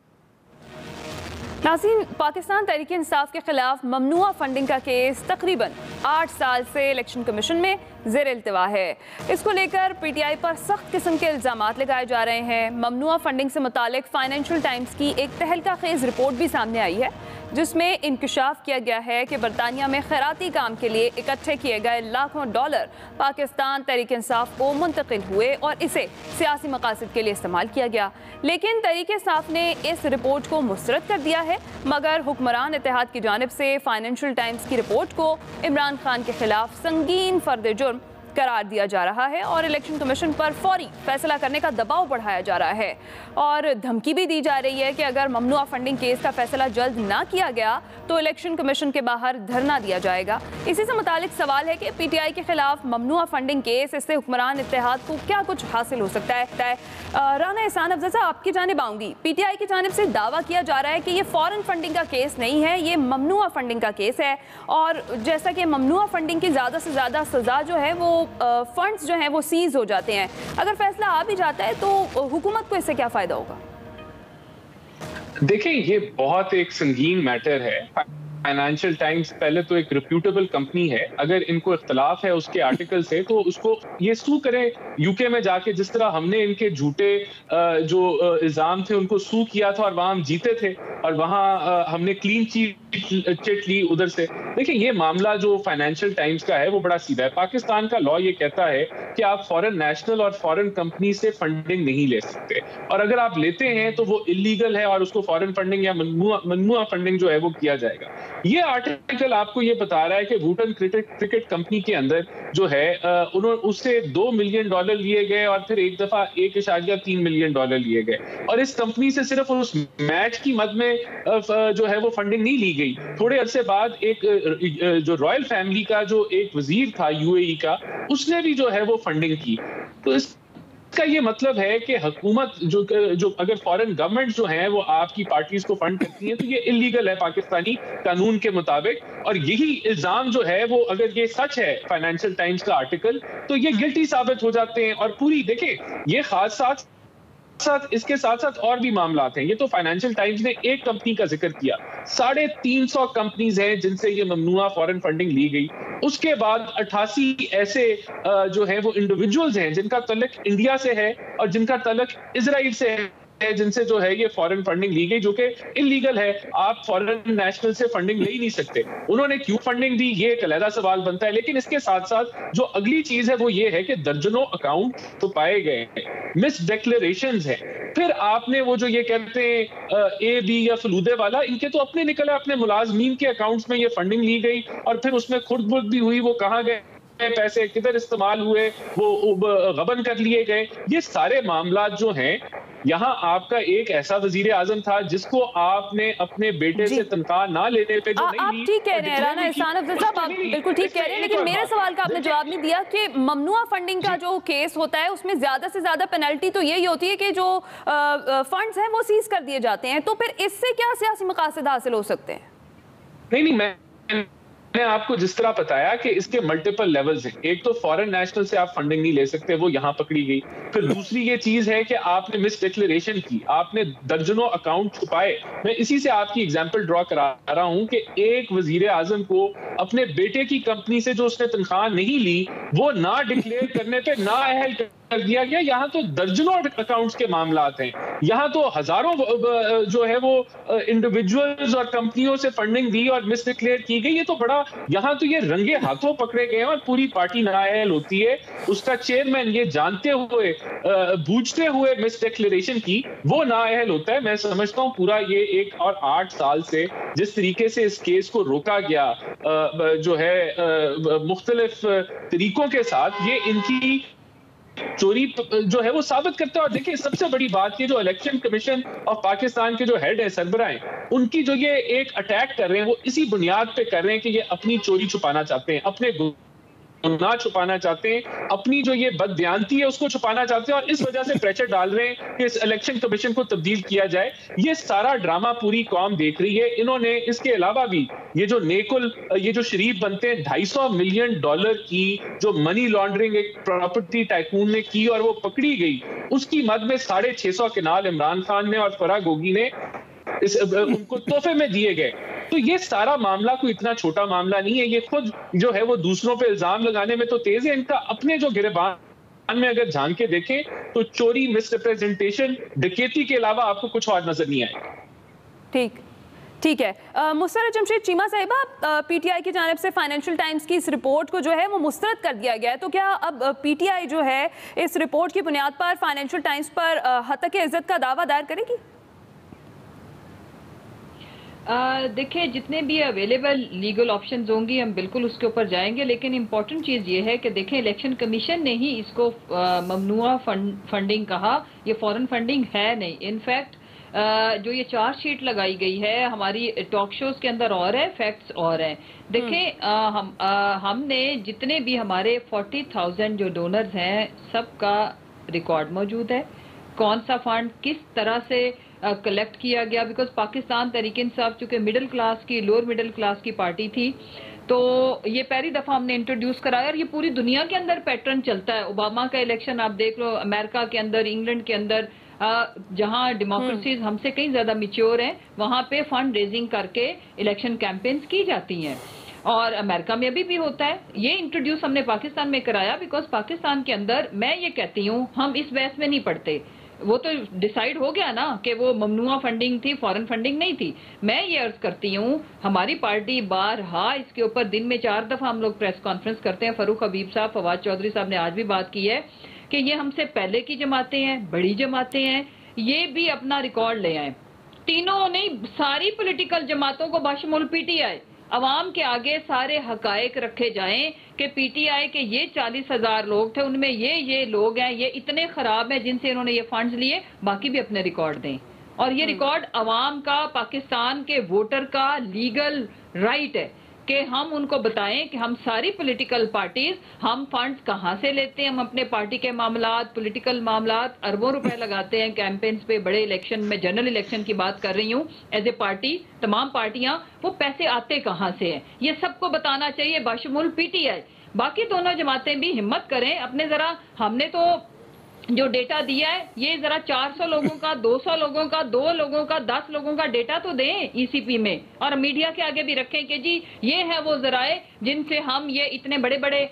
नाज़रीन, पाकिस्तान तहरीक इंसाफ के खिलाफ ममनुआ फंडिंग का केस तकरीबन 8 साल से इलेक्शन कमीशन में ज़ेर इल्तिवा है। इसको लेकर PTI पर सख्त किस्म के इल्ज़ामात लगाए जा रहे हैं। ममनुआ फंडिंग से मुतालिक फाइनेंशियल टाइम्स की एक तहलका खेज रिपोर्ट भी सामने आई है, जिसमें इंकशाफ किया गया है कि बरतानिया में खैराती काम के लिए इकट्ठे किए गए लाखों डॉलर पाकिस्तान तहरीक इंसाफ को मुंतकिल हुए और इसे सियासी मकासद के लिए इस्तेमाल किया गया। लेकिन तहरीक इंसाफ ने इस रिपोर्ट को मुस्तरद कर दिया है, मगर हुक्मरान इत्तेहाद की जानिब से फाइनेंशियल टाइम्स की रिपोर्ट को इमरान खान के खिलाफ संगीन फर्द जुर्म करार दिया जा रहा है और इलेक्शन कमीशन पर फौरी फैसला करने का दबाव बढ़ाया जा रहा है। और धमकी भी दी जा रही है कि अगर ममनुआ फंडिंग केस का फैसला जल्द ना किया गया तो इलेक्शन कमीशन के बाहर धरना दिया जाएगा। इसी से मुतालिक सवाल है कि पीटीआई के खिलाफ ममनुआ फंडिंग केस, इससे हुक्मरान इत्तेहाद को क्या कुछ हासिल हो सकता है। राना एहसान अफजल साहब, आपकी जानिब आऊंगी। पीटीआई की जानिब से दावा किया जा रहा है कि ये फॉरेन फंडिंग का केस नहीं है, ये ममनुआ फंडिंग का केस है, और जैसा कि ममनुआ फंडिंग की ज़्यादा से ज़्यादा सज़ा जो है वो फंड्स जो हैं वो सीज हो जाते हैं। अगर फैसला आ भी जाता है तो हुकूमत को इससे क्या फ़ायदा होगा? देखिए, ये बहुत एक संगीन मैटर है। फाइनेंशियल टाइम्स पहले तो एक रिप्यूटेबल कंपनी है, अगर इनको इख्तलाफ है उसके आर्टिकल से तो उसको ये सू करें यूके में जाके, जिस तरह हमने इनके झूठे जो इल्जाम थे उनको सू किया था और वहां हम जीते थे और वहां हमने क्लीन चिट ली उधर से। देखिए, ये मामला जो फाइनेंशियल टाइम्स का है वो बड़ा सीधा है। पाकिस्तान का लॉ ये कहता है कि आप फॉरेन नेशनल और फॉरेन कंपनी से फंडिंग नहीं ले सकते, और अगर आप लेते हैं तो वो इलीगल है और उसको फॉरेन फंडिंग या ममनुआ फंडिंग जो है वो किया जाएगा। ये आर्टिकल आपको ये बता रहा है कि वुटन क्रिकेट कंपनी के अंदर जो है उन्होंने उससे $2 मिलियन लिए गए और फिर एक दफा $1.3 मिलियन लिए गए, और इस कंपनी से सिर्फ उस मैच की मद में जो है वो फंडिंग नहीं ली गई। थोड़े अरसे बाद एक जो रॉयल फैमिली का जो एक वजीर था यूएई का, उसने भी जो है वो फंडिंग की। तो इसका ये मतलब है कि हुकूमत जो अगर फॉरेन गवर्नमेंट जो है वो आपकी पार्टीज को फंड करती है तो ये इलीगल है पाकिस्तानी कानून के मुताबिक, और यही इल्जाम जो है वो अगर ये सच है फाइनेंशियल टाइम्स का आर्टिकल तो ये गिल्टी साबित हो जाते हैं। और पूरी देखिए, ये इसके साथ साथ और भी मामला हैं। ये तो फाइनेंशियल टाइम्स ने एक कंपनी का जिक्र किया, 350 कंपनीज हैं जिनसे ये ममनुआ फॉरेन फंडिंग ली गई। उसके बाद 88 ऐसे जो है वो इंडिविजुअल्स हैं जिनका तल्लुक इंडिया से है और जिनका तल्लुक इजराइल से है, जिनसे जो है ये फॉरेन फंडिंग ली गई, जो कि इलीगल है। आप फॉरेन नेशनल से फंडिंग ले ही नहीं सकते। उन्होंने क्यों फंडिंग दी, ये एक अलग सवाल बनता है। लेकिन इसके साथ साथ जो अगली चीज है वो ये है कि दर्जनों अकाउंट तो पाए गए हैं, मिस डिक्लेरेशंस हैं। फिर आपने वो जो ये कहते हैं ए बी या फलूदे वाला, इनके तो अपने निकले, अपने मुलाजमीन के अकाउंट्स में ये फंडिंग ली गई और फिर उसमें खुर्द भी हुई, वो कहाँ गए पैसे, किधर इस्तेमाल हुए, वो गबन कर लिए गए। ये सारे मामला जो हैं, यहाँ आपका एक ऐसा वजीर आजम था जिसको आपने अपने बेटे से तनख्वाह ना लेने पे जो नहीं आप ठीक कह रहे हैं राना एहसान अफजल साहब, आप बिल्कुल ठीक कह रहे हैं, लेकिन मेरे सवाल का आपने जवाब नहीं दिया कि ममनुआ फंडिंग का जो केस होता है उसमें ज्यादा से ज्यादा पेनल्टी तो यही होती है कि जो फंड्स हैं वो सीज कर दिए जाते हैं, तो फिर इससे क्या सियासी मकासद हासिल हो सकते हैं? नहीं, मैंने आपको जिस तरह बताया कि इसके मल्टीपल लेवल्स हैं। एक तो फॉरेन नेशनल से आप फंडिंग नहीं ले सकते, वो यहां पकड़ी गई। फिर दूसरी ये चीज है कि आपने मिस डिक्लेरेशन की, आपने दर्जनों अकाउंट छुपाए। मैं इसी से आपकी एग्जांपल ड्रॉ करा रहा हूं कि एक वजीर आजम को अपने बेटे की कंपनी से जो उसने तनख्वाह नहीं ली वो ना डिक्लेयर करने पे ना अहल कर दिया गया। यहाँ तो दर्जनों अकाउंट्स के मामलात हैं, यहाँ तो हजारों जो है वो इंडिविजुअल्स और कंपनियों से फंडिंग दी और मिस डिक्लेयर की गई। ये तो बड़ा, यहाँ तो ये रंगे हाथों पकड़े गए हैं और पूरी पार्टी नाअहल होती है। उसका चेयरमैन ये जानते हुए बूझते हुए मिस डिक्लेरेशन की, वो नाअहल होता है। मैं समझता हूँ पूरा ये 1 और 8 साल से जिस तरीके से इस केस को रोका गया जो है मुख्तलिफ तरीकों के साथ, ये इनकी चोरी जो है वो साबित करता है। और देखिए, सबसे बड़ी बात ये जो इलेक्शन कमीशन ऑफ पाकिस्तान के जो हेड है, सरबराह हैं, उनकी जो ये एक अटैक कर रहे हैं वो इसी बुनियाद पे कर रहे हैं कि ये अपनी चोरी छुपाना चाहते हैं, अपने गुनाह छुपाना चाहते हैं, अपनी जो ये बददियानती है उसको छुपाना चाहते हैं, और इस वजह से प्रेशर डाल रहे हैं कि इस इलेक्शन कमीशन को तब्दील किया जाए। ये सारा ड्रामा पूरी कौम देख रही है। इन्होंने इसके अलावा भी ये जो नेकुल, ये जो शरीफ बनते हैं, $250 मिलियन की जो मनी लॉन्ड्रिंग एक प्रॉपर्टी टाइकून ने की और वो पकड़ी गई, उसकी मद में 650 केनाल इमरान खान ने और फराह गोगी ने उनको तोहफे में दिए गए। तो ये सारा मामला कोई इतना छोटा मामला नहीं है। ये खुद जो है वो दूसरों पे इल्जाम लगाने में तो तेज है। इनका अपने जो गिरबान में अगर झांक के देखें तो चोरी, मिसरिप्रेजेंटेशन, डकैती के अलावा आपको कुछ और नजर नहीं आएगा। ठीक है। मुसर्रत जमशेद चीमा साहिबा, पीटीआई की जानिब से फाइनेंशियल टाइम्स की इस रिपोर्ट को जो है वो मुस्तरद कर दिया गया है, तो क्या अब पीटीआई जो है इस रिपोर्ट की बुनियाद पर फाइनेंशियल टाइम्स पर हतक इज्जत का दावा दायर करेगी? देखिए, जितने भी अवेलेबल लीगल ऑप्शंस होंगी हम बिल्कुल उसके ऊपर जाएंगे, लेकिन इम्पॉर्टेंट चीज़ ये है कि देखें, इलेक्शन कमीशन ने ही इसको ममनुआ फंडिंग कहा, ये फॉरेन फंडिंग है नहीं। इनफैक्ट جو یہ چارج شیٹ لگائی گئی ہے ہماری ٹاک شوز کے اندر اور ہے، فیکٹس اور ہیں. دیکھیں ہم نے جتنے بھی ہمارے 40,000 جو ڈونرز ہیں سب کا ریکارڈ موجود ہے، کون سا فنڈ کس طرح سے کلیکٹ کیا گیا، بیکاز پاکستان تحریک انصاف چونکہ مڈل کلاس کی، لوور مڈل کلاس کی پارٹی تھی، تو یہ پہلی دفعہ ہم نے انٹروڈیوس کرایا اور یہ پوری دنیا کے اندر پیٹرن چلتا ہے. اوباما کا الیکشن آپ دیکھ لو، امریکہ کے اندر، انگلینڈ کے اندر، جہاں ڈیموکریسیز ہم سے کہیں زیادہ میچور ہیں، وہاں پہ فنڈ ریزنگ کر کے الیکشن کیمپینز کی جاتی ہیں. اور امریکہ میں ابھی بھی ہوتا ہے. یہ انٹروڈیوس ہم نے پاکستان میں کرایا بیکاز پاکستان کے اندر میں یہ کہتی ہوں ہم اس بحث میں نہیں پڑتے. وہ تو ڈیسائیڈ ہو گیا نا کہ وہ ممنوعہ فنڈنگ تھی، فورن فنڈنگ نہیں تھی. میں یہ عرض کرتی ہوں ہماری پارٹی بارہا اس کے اوپر دن میں 4 دفعہ ہم لوگ پریس کانفرنس کرتے ہیں. فاروق حبیب صاحب، فواد چودھری صاحب نے آج بھی بات کی ہے کہ یہ ہم سے پہلے کی جماعتیں ہیں، بڑی جماعتیں ہیں، یہ بھی اپنا ریکارڈ لے آئیں. تینوں نہیں، ساری پولیٹیکل جماعتوں کو بشمول پی ٹی آئی، عوام کے آگے سارے حقائق رکھے جائیں کہ پی ٹی آئی کے یہ 40,000 لوگ تھے، ان میں یہ لوگ ہیں، یہ اتنے خراب ہیں جن سے انہوں نے یہ فنڈز لیے. باقی بھی اپنے ریکارڈ دیں. اور یہ ریکارڈ عوام کا، پاکستان کے ووٹر کا لیگل رائٹ ہے کہ ہم ان کو بتائیں کہ ہم ساری پولیٹیکل پارٹیز ہم فنڈز کہاں سے لیتے ہیں. ہم اپنے پارٹی کے معاملات، پولیٹیکل معاملات اربوں روپے لگاتے ہیں کیمپینز پہ، بڑے الیکشن میں، جنرل الیکشن کی بات کر رہی ہوں. ایز اے پارٹی تمام پارٹیاں، وہ پیسے آتے کہاں سے ہیں یہ سب کو بتانا چاہیے بشمول پی ٹی آئی. باقی دونوں جماعتیں بھی ہمت کریں اپنے ذرا. ہم نے تو جو ڈیٹا دیا ہے یہ ذرا 400 لوگوں کا، 200 لوگوں کا، 2 لوگوں کا، 10 لوگوں کا ڈیٹا تو دیں ای سی پی میں، اور میڈیا کے آگے بھی رکھیں کہ جی یہ ہے وہ ذرائع جن سے ہم یہ اتنے بڑے بڑے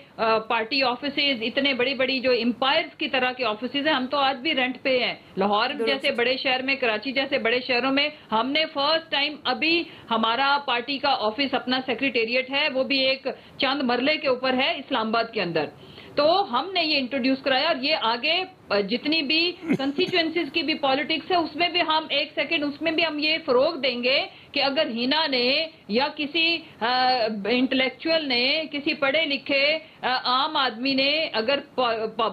پارٹی آفیسز، اتنے بڑی بڑی جو امپائرز کی طرح کے آفیسز ہیں، ہم تو آج بھی رینٹ پہ ہیں. لاہور جیسے بڑے شہر میں، کراچی جیسے بڑے شہروں میں ہم نے فرسٹ ٹائم ابھی ہمارا پارٹی کا آفس، اپنا سیکریٹریٹ ہے، وہ بھی ایک چند مرلے کے اوپر ہے اسلام آباد کے اندر. تو ہم نے یہ انٹروڈیوس کرایا اور یہ آگے جتنی بھی کنسٹیچوئنسیز کی بھی پالیٹکس ہے اس میں بھی ہم اس میں بھی ہم یہ فروغ دیں گے کہ اگر ہینا نے یا کسی انٹلیکچوئل نے، کسی پڑھے لکھے عام آدمی نے اگر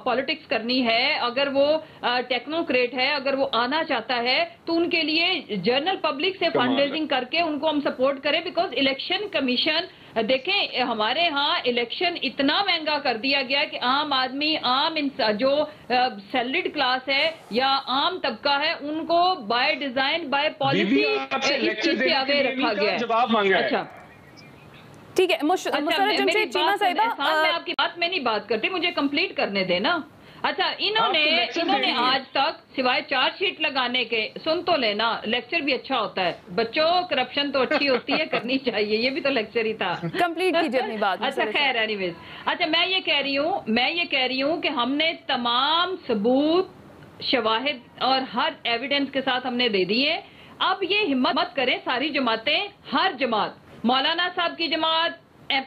پالیٹکس کرنی ہے، اگر وہ ٹیکنوکریٹ ہے، اگر وہ آنا چاہتا ہے تو ان کے لیے جنرل پبلک سے فنڈ ریزنگ کر کے ان کو ہم سپورٹ کریں. بیکاز الیکشن کمیشن، دیکھیں ہمارے ہاں الیکشن اتنا مہنگا کر دیا گیا کہ عام آدمی، عام جو سیلریڈ کلاس ہے یا عام طبقہ ہے، ان کو بائی ڈیزائن، بائی پالیسی اس چیز سے آگے رکھا گیا ہے. اچھا ٹھیک ہے. مسرت جمشید چیمہ صاحبہ، میں آپ کی بات میں نہیں بات کرتی، مجھے کمپلیٹ کرنے دینا. اچھا انہوں نے آج تک سوائے چارج شیٹ لگانے کے، سن تو لینا، لیکچر بھی اچھا ہوتا ہے بچوں، کرپشن تو اچھی ہوتی ہے، کرنی چاہیے، یہ بھی تو لیکچر ہی تھا. کمپلیٹ کیجئے اپنی بات. اچھا خیر اینی ویز. اچھا میں یہ کہہ رہی ہوں کہ ہم نے تمام ثبوت، شواہد اور ہر ایویڈنس کے ساتھ ہم نے دے دیے. اب یہ ہمت مت کریں ساری جماعتیں، ہر جماعت، مولانا صاحب کی جماعت،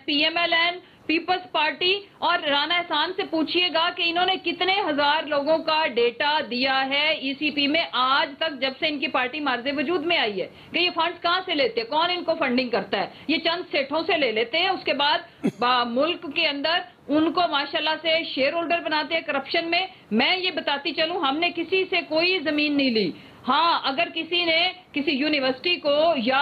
P M L N, Peoples Party, اور رانا احسان سے پوچھئے گا کہ انہوں نے کتنے ہزار لوگوں کا ڈیٹا دیا ہے ای سی پی میں آج تک جب سے ان کی پارٹی مارز وجود میں آئی ہے، کہ یہ فنڈز کہاں سے لیتے ہیں، کون ان کو فنڈنگ کرتا ہے. یہ چند سیٹھوں سے لے لیتے ہیں، اس کے بعد ملک کے اندر ان کو ماشاءاللہ سے شیئر ہولڈر بناتے ہیں کرپشن میں. میں یہ بتاتی چلوں ہم نے کسی سے کوئی زمین نہیں لی. ہاں اگر کسی نے کسی یونیورسٹی کو یا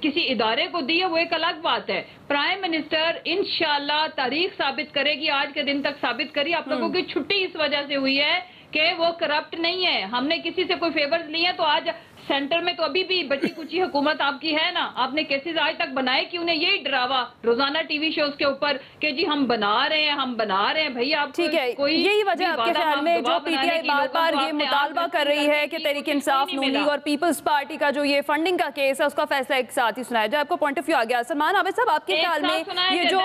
کسی ادارے کو دی ہے وہ ایک الگ بات ہے. پرائم منسٹر انشاءاللہ تاریخ ثابت کرے گی، آج کے دن تک ثابت کری. آپ لوگوں کی چھٹی اس وجہ سے ہوئی ہے کہ وہ کرپٹ نہیں ہے. ہم نے کسی سے کوئی فیورز لیے تو آج سینٹر میں تو ابھی بھی بچی کچی حکومت آپ کی ہے نا. آپ نے کیسز آج تک بنائے کیوں نے؟ یہی ڈراوا روزانہ ٹی وی شوز کے اوپر کہ جی ہم بنا رہے ہیں. بھائی آپ ٹھیک ہے، یہی وجہ آپ کے خیال میں جو پی ٹی آئی بار بار یہ مطالبہ کر رہی ہے کہ تحریک انصاف، نون لیگ اور پیپلز پارٹی کا جو یہ فنڈنگ کا کیس ہے اس کا فیصلہ ایک ساتھ ہی سنایا جائے. آپ کو پوائنٹ آف ویو آ گیا. سلمان عابد صاحب، آپ کے خیال میں یہ جو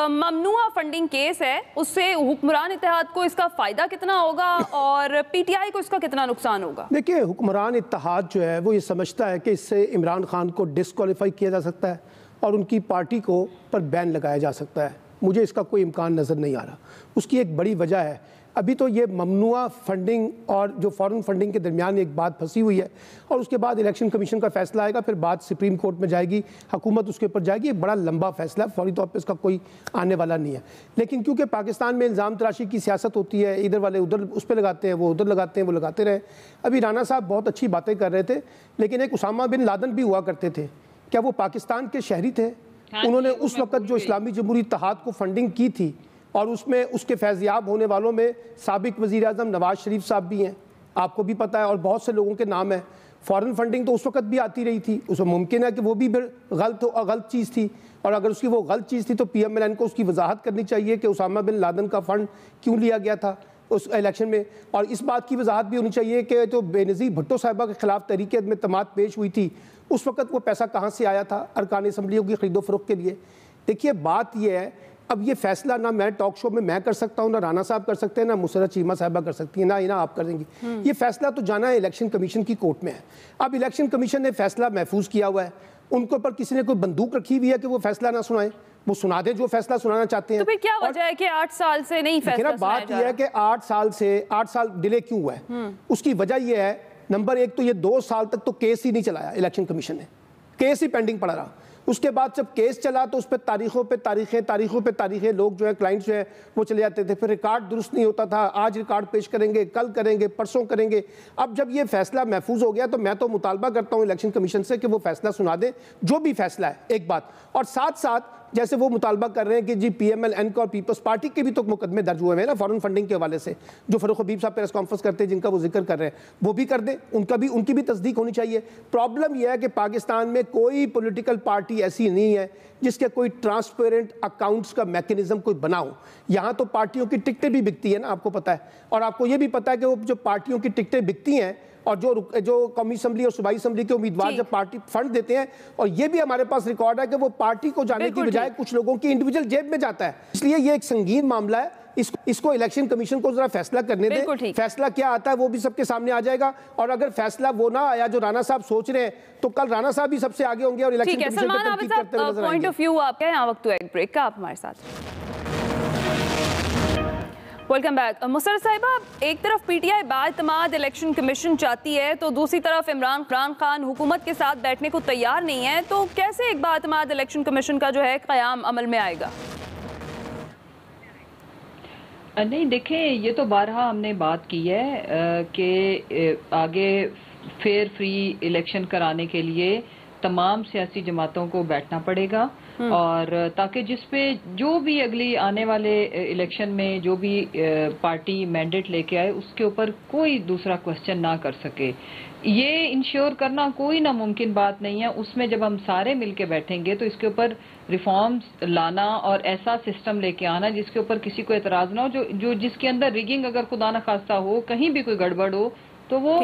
ممنوعہ فنڈنگ کیس ہے اس سے حکمران اتحاد کو اس کا فائدہ کتنا ہوگا اور پی ٹی آئی کو اس کا کتنا نقصان ہوگا؟ دیکھیں حکمران اتحاد جو ہے وہ یہ سمجھتا ہے کہ اس سے عمران خان کو ڈسکوالیفائی کیا جا سکتا ہے اور ان کی پارٹی کو پر بین لگایا جا سکتا ہے. مجھے اس کا کوئی امکان نظر نہیں آ رہا. اس کی ایک بڑی وجہ ہے، अभी तो ये ममनुआ फंडिंग और जो फॉरेन फंडिंग के दरमियान एक बात फंसी हुई है, और उसके बाद इलेक्शन कमीशन का फैसला आएगा, फिर बात सुप्रीम कोर्ट में जाएगी, हुकूमत उसके ऊपर जाएगी। एक बड़ा लंबा फैसला है, फौरी तौर पर इसका कोई आने वाला नहीं है। लेकिन क्योंकि पाकिस्तान में इल्ज़ाम तराशी की सियासत होती है, इधर वाले उधर उस पर लगाते हैं, वो उधर लगाते हैं, वो लगाते रहे। अभी राना साहब बहुत अच्छी बातें कर रहे थे, लेकिन एक उसामा बिन लादन भी हुआ करते थे, क्या वो पाकिस्तान के शहरी थे? उन्होंने उस वक्त जो इस्लामी जमहूरी इत्तेहाद को फंडिंग की थी, और उसमें उसके फैज़याब होने वालों में साबिक वज़ीर आज़म नवाज शरीफ साहब भी हैं, आपको भी पता है, और बहुत से लोगों के नाम हैं। फॉरेन फंडिंग तो उस वक्त भी आती रही थी, उसमें मुमकिन है कि वो भी गलत चीज़ थी, और अगर उसकी वो गलत चीज़ थी तो PMLN को उसकी वजाहत करनी चाहिए कि उसामा बिन लादन का फ़ंड क्यों लिया गया था उस इलेक्शन में। और इस बात की वजाहत भी होनी चाहिए कि जो बेनज़ीर भुट्टो साहिबा के ख़िलाफ़ तहरीक अदम एतमाद पेश हुई थी, उस वक्त वो पैसा कहाँ से आया था अरकान असम्बलियों की खरीदो फरोख्त के लिए। देखिए बात यह है, अब ये फैसला ना मैं टॉक शो में मैं कर सकता हूँ, ना राना साहब कर सकते हैं, ना मुसर्रत चीमा साहिबा कर सकती है, ना आप कर देंगी। ये फैसला तो जाना है इलेक्शन कमीशन की कोर्ट में है। अब इलेक्शन कमीशन ने फैसला महफूज किया हुआ है, उनके ऊपर किसी ने कोई बंदूक रखी हुई है कि वो फैसला ना सुनाए, वो सुना दे जो फैसला सुनाना चाहते हैं। तो फिर क्या वजह है कि 8 साल से नहीं फैसला सुनाया बात यह है कि 8 साल डिले क्यों हुआ है? उसकी वजह यह है, नंबर एक तो ये 2 साल तक तो केस ही नहीं चलाया इलेक्शन कमीशन ने, केस ही पेंडिंग पड़ा रहा। उसके बाद जब केस चला तो उस पर तारीखों पे तारीखें, लोग जो है क्लाइंट्स जो है वो चले जाते थे, फिर रिकॉर्ड दुरुस्त नहीं होता था, आज रिकॉर्ड पेश करेंगे, कल करेंगे, परसों करेंगे। अब जब ये फैसला महफूज हो गया तो मैं तो मुतालबा करता हूँ इलेक्शन कमीशन से कि वो फैसला सुना दे, जो भी फैसला है, एक बात। और साथ साथ जैसे वो मुतालबा कर रहे हैं कि जी PMLN का और पीपल्स पार्टी के भी तो मुकदमे दर्ज हुए हैं ना फॉरेन फंडिंग के हवाले से, जो फरूख हबीब साहब प्रेस कॉन्फ्रेंस करते हैं जिनका वो जिक्र कर रहे हैं, वो भी कर दें, उनकी भी तस्दीक होनी चाहिए। प्रॉब्लम यह है कि पाकिस्तान में कोई पॉलिटिकल पार्टी ऐसी नहीं है जिसके कोई ट्रांसपेरेंट अकाउंट्स का मैकेनिज्म कोई बना हो। यहाँ तो पार्टियों की टिकटें भी बिकती है ना, आपको पता है, और आपको ये भी पता है कि वो जो पार्टियों की टिकटें बिकती हैं और जो कौमी असम्बली और सूबाई असम्बली के उम्मीदवार जब पार्टी फंड देते हैं, और ये भी हमारे पास रिकॉर्ड है कि वो पार्टी को जाने की बजाय कुछ लोगों की इंडिविजुअल जेब में जाता है। इसलिए ये एक संगीन मामला है, इसको इलेक्शन कमीशन को जरा फैसला करने दें। फैसला क्या आता है वो भी सबके सामने आ जाएगा, और अगर फैसला वो ना आया जो राना साहब सोच रहे हैं तो कल राना साहब भी सबसे आगे होंगे और इलेक्शन कमीशन पे तनकीद करते हुए नजर आएंगे। पॉइंट ऑफ व्यू आपका है, यहाँ वक्त हुआ एक ब्रेक का, आप हमारे साथ। Welcome back. मुसर्रत साहिबा, एक तरफ PTI बाएतमाद इलेक्शन कमीशन चाहती है तो दूसरी तरफ इमरान खान हुकूमत के साथ बैठने को तैयार नहीं है, तो कैसे एक बाएतमाद इलेक्शन कमीशन का जो है क़याम अमल में आएगा? नहीं देखें, ये तो बारहा हमने बात की है कि आगे फेयर फ्री इलेक्शन कराने के लिए तमाम सियासी जमातों को बैठना पड़ेगा, और ताकि जिस पे जो भी अगली आने वाले इलेक्शन में जो भी पार्टी मैंडेट लेके आए उसके ऊपर कोई दूसरा क्वेश्चन ना कर सके। ये इंश्योर करना कोई नामुमकिन बात नहीं है। उसमें जब हम सारे मिलके बैठेंगे तो इसके ऊपर रिफॉर्म्स लाना और ऐसा सिस्टम लेके आना जिसके ऊपर किसी को एतराज ना हो, जो जिसके अंदर रिगिंग अगर खुदा न खास्ता हो, कहीं भी कोई गड़बड़ हो तो वो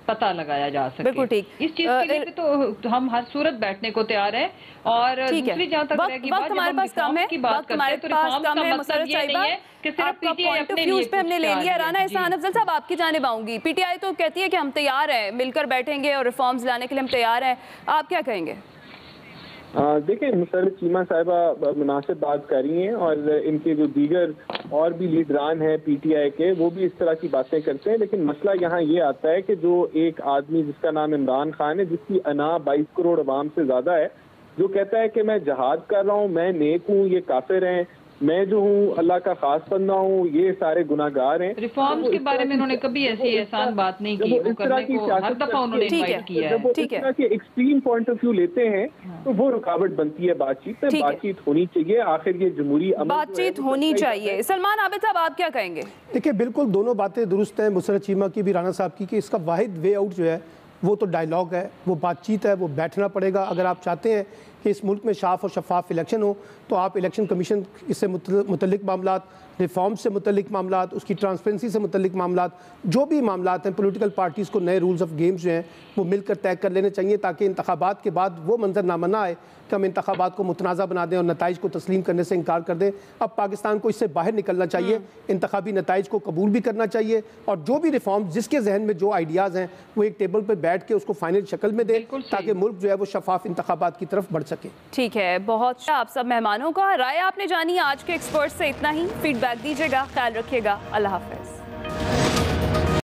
पता लगाया जा सके। बिल्कुल ठीक। इस चीज के लिए तो हम हर सूरत बैठने को तैयार है। और दूसरी जहाँ तक रहेगी बात, जब हम रिफॉर्म्स की बात करते हैं तो रिफॉर्म्स का मतलब ये नहीं है कि सिर्फ PTI अपने लिए पे हमने ले लिया। राना एहसान अफजल साहब, आपकी जानिब आऊंगी। PTI तो कहती है कि हम तैयार हैं, मिलकर बैठेंगे और रिफॉर्म्स लाने के लिए हम तैयार हैं, आप क्या कहेंगे? देखिए, मुसर्रत चीमा साहिबा मुनासिब बात कर रही हैं, और इनके जो दीगर और भी लीडरान हैं PTI के, वो भी इस तरह की बातें करते हैं। लेकिन मसला यहाँ ये आता है कि जो एक आदमी जिसका नाम इमरान खान है, जिसकी अना 22 करोड़ अवाम से ज्यादा है, जो कहता है कि मैं जहाद कर रहा हूँ, मैं नेक हूँ, ये काफिर हैं, मैं जो हूँ अल्लाह का खास बंदा हूँ, ये सारे गुनाहगार हैं। रिफॉर्म्स के बारे में उन्होंने कभी ऐसी एहसान बात नहीं की, वो करने को हर दफा उन्होंने इनवाइट किया है। ठीक है, कि एक्सट्रीम पॉइंट ऑफ व्यू लेते हैं तो वो रुकावट बनती है बातचीत में। बातचीत होनी चाहिए, आखिर ये जमहूरी बातचीत होनी चाहिए। सलमान आबिद साहब, आप क्या कहेंगे? देखिए, बिल्कुल दोनों बातें दुरुस्त हैं, मुसर्रत चीमा की भी, राना साहब की, कि इसका वाहिद वे आउट जो है वो तो डायलॉग है, वो बातचीत है, वो बैठना पड़ेगा। अगर आप चाहते हैं कि इस मुल्क में साफ और शफाफ इलेक्शन हो तो आप इलेक्शन कमीशन इससे मुतल्लिक मामलात, रिफॉर्म से मुतल्लिक मामलात, उसकी ट्रांसपेरेंसी से मुतल्लिक मामलात, जो भी मामलात हैं, पॉलिटिकल पार्टीज़ को नए रूल्स ऑफ गेम्स जो हैं वो मिलकर तय कर लेने चाहिए, ताकि इंतखाबात के बाद वो मंजरनामा ना आए कि हम इंतखाबात को मुतनाज़ा बना दें और नताइज को तस्लीम करने से इनकार कर दें। अब पाकिस्तान को इससे बाहर निकलना चाहिए, इंतखाबी नताइज को कबूल भी करना चाहिए, और जो भी रिफॉर्म जिसके जहन में जो आइडियाज़ हैं वो एक टेबल पर बैठ के उसको फाइनल शक्ल में दें, ताकि मुल्क जो है वो शफाफ इंतखाबात की तरफ बढ़ सके। ठीक है, बहुत आप सब मेहमानों का राय आपने जानी। आज के एक्सपर्ट से इतना ही, फीडबैक दीजिएगा, ख्याल रखिएगा, अल्लाह हाफ़िज़।